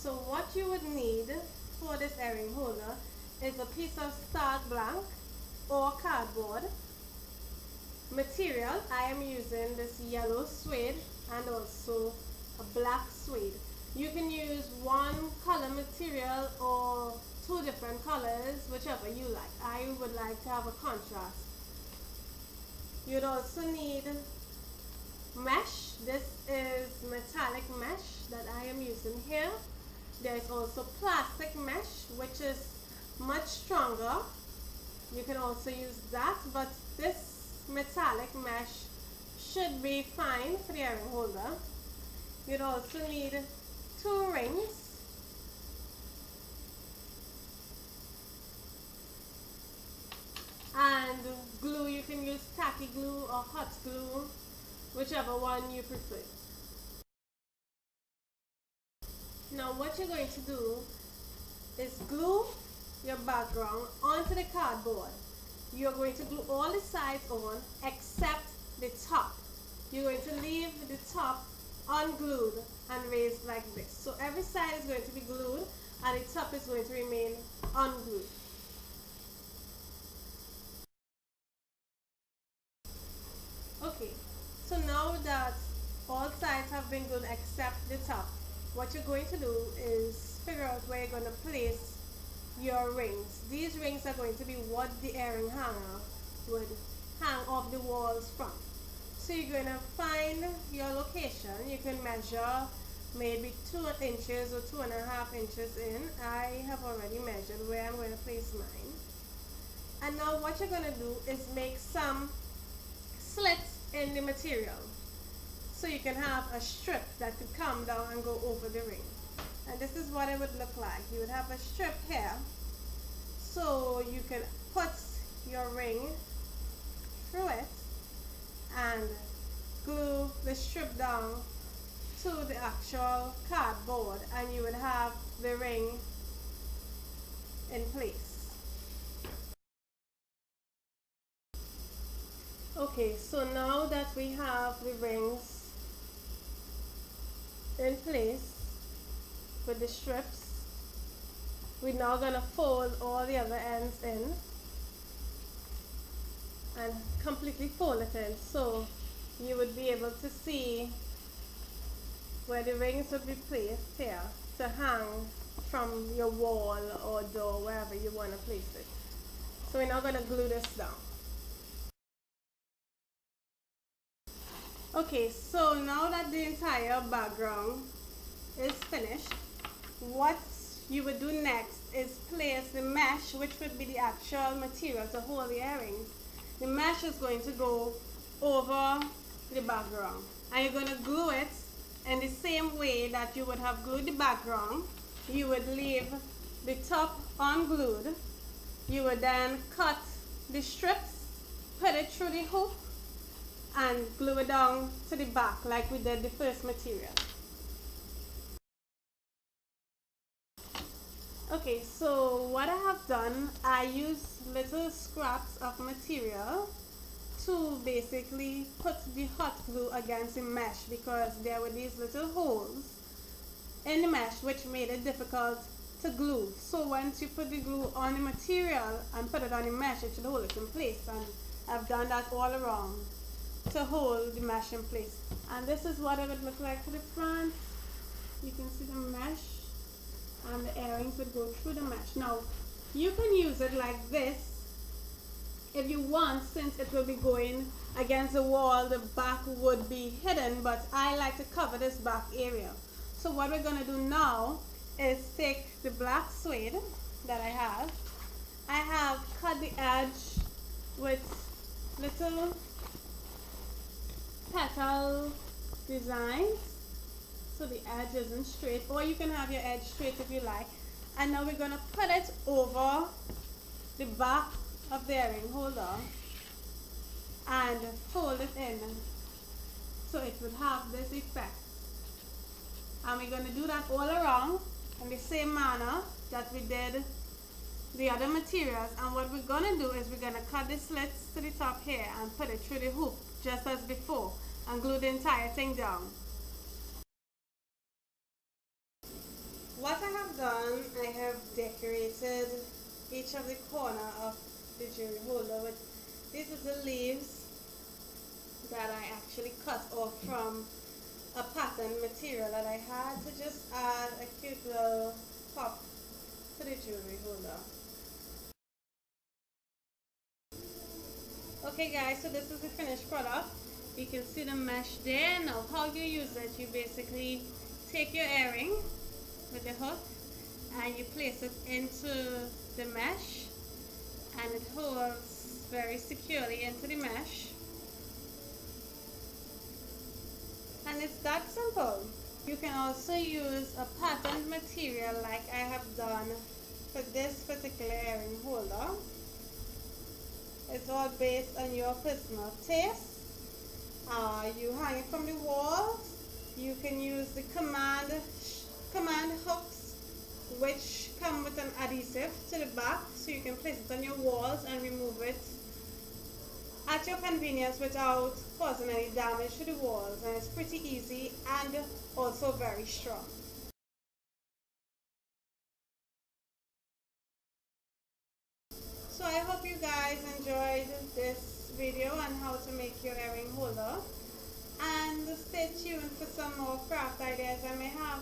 So what you would need for this earring holder is a piece of starch blank or cardboard. Material, I am using this yellow suede and also a black suede. You can use one color material or two different colors, whichever you like. I would like to have a contrast. You'd also need mesh. This is metallic mesh that I am using here. There's also plastic mesh, which is much stronger. You can also use that, but this metallic mesh should be fine for the earring holder. You'd also need 2 rings. And glue, you can use tacky glue or hot glue, whichever one you prefer. Now what you're going to do is glue your background onto the cardboard. You're going to glue all the sides on except the top. You're going to leave the top unglued and raised like this. So every side is going to be glued and the top is going to remain unglued. Okay, so now that all sides have been glued except the top, what you're going to do is figure out where you're going to place your rings. These rings are going to be what the earring hanger would hang off the walls from. So you're going to find your location. You can measure maybe 2 inches or 2.5 inches in. I have already measured where I'm going to place mine. And now what you're going to do is make some slits in the material. So you can have a strip that could come down and go over the ring. And this is what it would look like. You would have a strip here, so you can put your ring through it and glue the strip down to the actual cardboard, and you would have the ring in place. Okay, so now that we have the rings in place with the strips, we're now going to fold all the other ends in and completely fold it in, so you would be able to see where the rings would be placed here to hang from your wall or door, wherever you want to place it. So we're now going to glue this down. Okay, so now that the entire background is finished, what you would do next is place the mesh, which would be the actual material to hold the earrings. The mesh is going to go over the background, and you're going to glue it in the same way that you would have glued the background. You would leave the top unglued. You would then cut the strips, put it through the hoop, and glue it down to the back like we did the first material. Okay, so what I have done, I used little scraps of material to basically put the hot glue against the mesh, because there were these little holes in the mesh which made it difficult to glue. So once you put the glue on the material and put it on the mesh, it should hold it in place, and I've done that all around to hold the mesh in place. And this is what it would look like to the front. You can see the mesh, and the earrings would go through the mesh. Now you can use it like this if you want, since it will be going against the wall, the back would be hidden, but I like to cover this back area. So what we're going to do now is take the black suede that I have cut the edge with little petal designs, so the edge isn't straight, or you can have your edge straight if you like. And now we're going to put it over the back of the earring holder and fold it in, so it would have this effect. And we're going to do that all around in the same manner that we did the other materials. And what we're going to do is we're going to cut the slits to the top here and put it through the hoop just as before, and glue the entire thing down. What done, I have decorated each of the corner of the jewelry holder with these little leaves that I actually cut off from a pattern material that I had to just add a cute little pop to the jewelry holder. Okay guys, so this is the finished product. You can see the mesh there. Now how you use it, you basically take your earring with the hook and you place it into the mesh and it holds very securely into the mesh. And it's that simple. You can also use a patterned material like I have done for this particular earring holder. It's all based on your personal taste. You hang it from the walls. You can use the command hooks, which come with an adhesive to the back, so you can place it on your walls and remove it at your convenience without causing any damage to the walls. And it's pretty easy and also very strong. So I hope you guys enjoyed this video on how to make your earring holder, and stay tuned for some more craft ideas I may have.